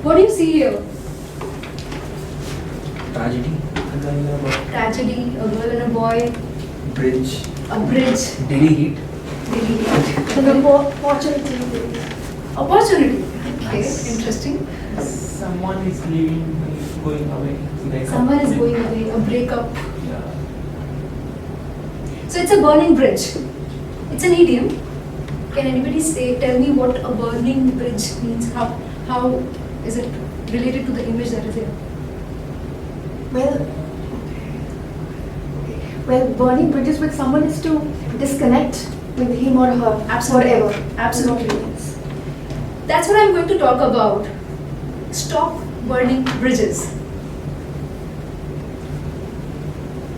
What do you see here? Tragedy. Tragedy, a girl and a boy, Bridge. a bridge, Delhi heat. the opportunity. Opportunity. Okay, Nice. interesting. Someone is leaving, going away. Like Someone is going away, a breakup. Yeah. So it's a burning bridge. It's an idiom. Can anybody tell me what a burning bridge means? How is it related to the image that is here? Well, burning bridges with someone is to disconnect with him or her Absolutely. forever. Absolutely. That's what I'm going to talk about. Stop burning bridges.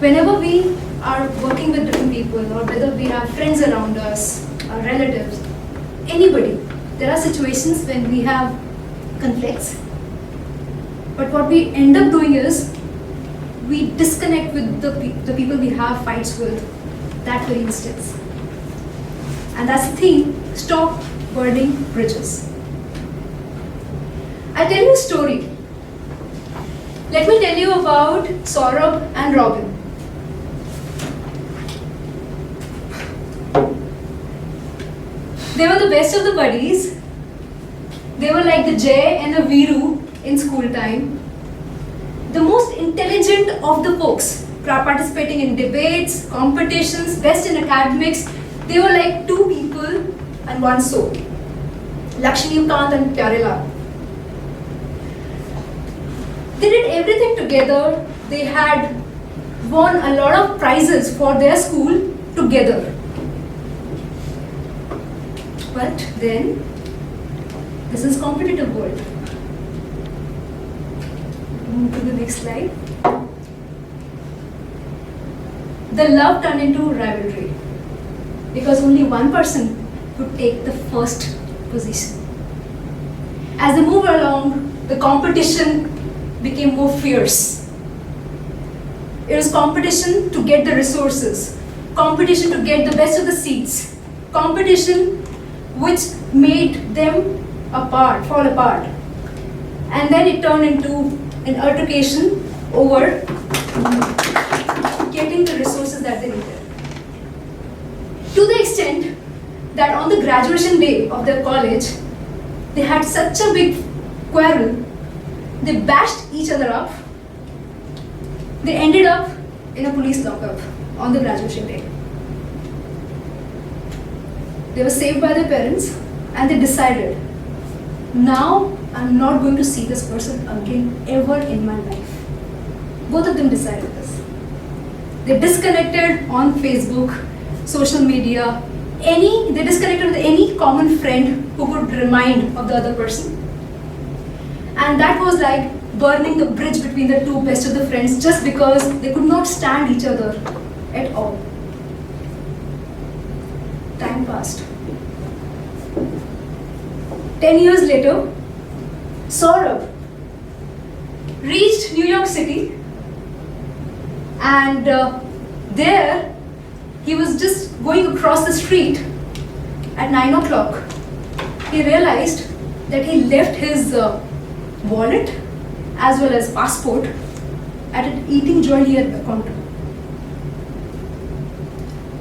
Whenever we are working with different people, or whether we have friends around us, our relatives, anybody, there are situations when we have conflicts. But what we end up doing is we disconnect with the people we have fights with that very instance. And that's the theme, stop burning bridges. I'll tell you a story. Let me tell you about Saurabh and Robin. They were the best of the buddies. They were like the Jay and the Viru in school time. The most intelligent of the folks, participating in debates, competitions, best in academics. They were like two people and one soul. Lakshmikant and Pyarelal. They did everything together. They had won a lot of prizes for their school together. But then, this is competitive world. Move to the next slide. The love turned into rivalry because only one person could take the first position. As they moved along, the competition became more fierce. It was competition to get the resources, competition to get the best of the seats, competition which made them fall apart. And then it turned into an altercation over getting the resources that they needed. To the extent that on the graduation day of their college, they had such a big quarrel, they bashed each other up. They ended up in a police lockup on the graduation day. They were saved by their parents and they decided, now I'm not going to see this person again ever in my life. Both of them decided this. They disconnected on Facebook, social media, they disconnected with any common friend who could remind of the other person. And that was like burning the bridge between the two best of the friends just because they could not stand each other at all. Time passed. 10 years later, Saurabh reached New York City and there he was just going across the street at 9 o'clock. He realized that he left his wallet as well as passport at an eating joint he had gone to.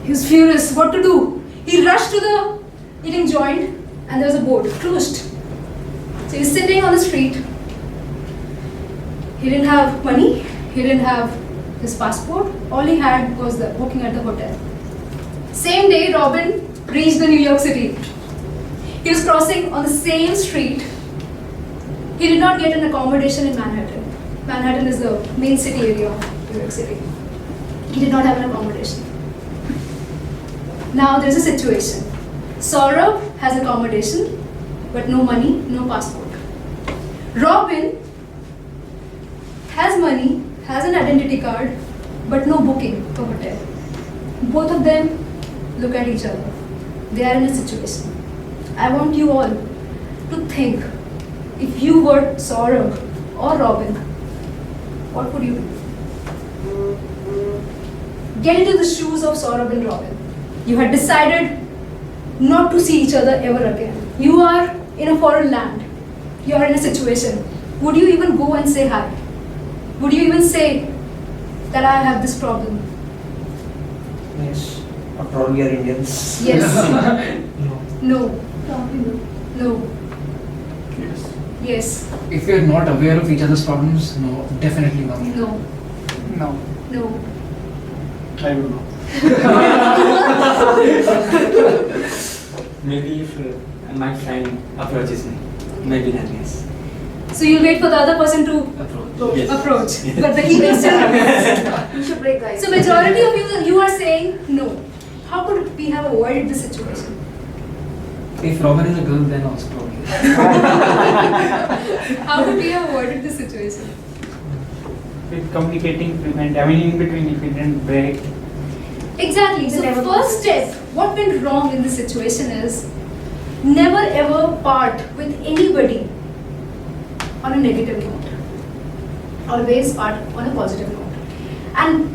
He was furious, what to do? He rushed to the eating joint and there was a board, closed. So he was sitting on the street. He didn't have money, he didn't have his passport, all he had was the booking at the hotel. Same day, Robin reached the New York City. He was crossing on the same street. He did not get an accommodation in Manhattan. Manhattan is the main city area of New York City. He did not have an accommodation. Now there's a situation. Saurabh has accommodation, but no money, no passport. Robin has money, has an identity card, but no booking for hotel. Both of them look at each other. They are in a situation. I want you all to think, if you were Saurabh or Robin, what would you do? Get into the shoes of Saurabh and Robin. You had decided not to see each other ever again. You are in a foreign land. you're in a situation, would you even go and say hi? Would you even say that I have this problem? Yes. After all, we are Indians. Yes. No. No. Probably no. No. Yes. Yes. If you're not aware of each other's problems, no, definitely not. No. No, No. I don't know. Maybe if my friend approaches me, maybe then yes. So you'll wait for the other person to Yes. approach, but the ego still remains. You should break the ice. So majority of you are saying no. How could we have avoided this situation? If Robin is a girl, then also probably. How could we have avoided this situation? With communicating prevent. I mean, in between, if it didn't break. Exactly. So Never first step, what went wrong in this situation is never ever part with anybody on a negative note. Always part on a positive note. And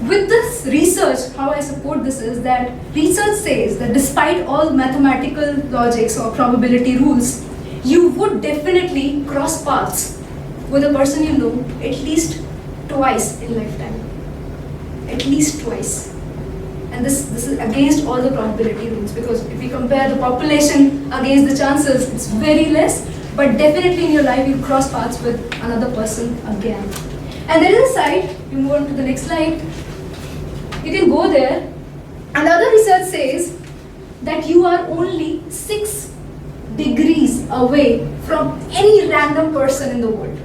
with this research, how I support this is that research says that despite all mathematical logics or probability rules, you would definitely cross paths with a person you know at least twice in lifetime. At least twice. And this is against all the probability rules, because if we compare the population against the chances, it's very less, but definitely in your life you cross paths with another person again. And there is a site, you move on to the next slide, you can go there, and other research says that you are only 6 degrees away from any random person in the world.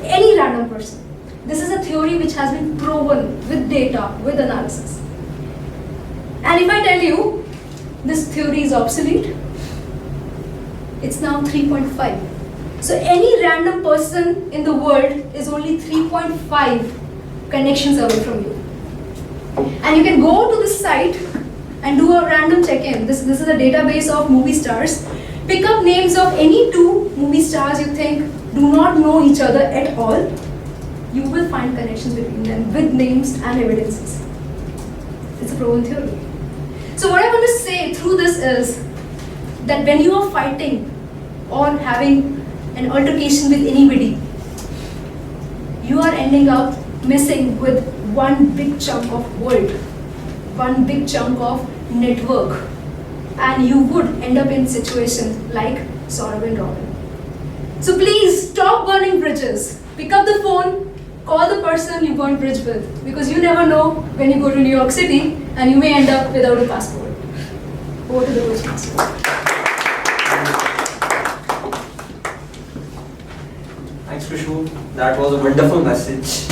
Any random person. This is a theory which has been proven with data, with analysis. And if I tell you this theory is obsolete, it's now 3.5. So any random person in the world is only 3.5 connections away from you. And you can go to this site and do a random check-in. This is a database of movie stars. Pick up names of any 2 movie stars you think do not know each other at all. You will find connections between them with names and evidences. It's a proven theory. So what I want to say through this is that when you are fighting or having an altercation with anybody, you are ending up messing with one big chunk of world, one big chunk of network, and you would end up in situations like Saurav and Robin. So please stop burning bridges. Pick up the phone, call the person you burn bridge with, because you never know when you go to New York City and you may end up without a passport. Over to the Toastmasters. Thanks, Khushbu. That was a wonderful message.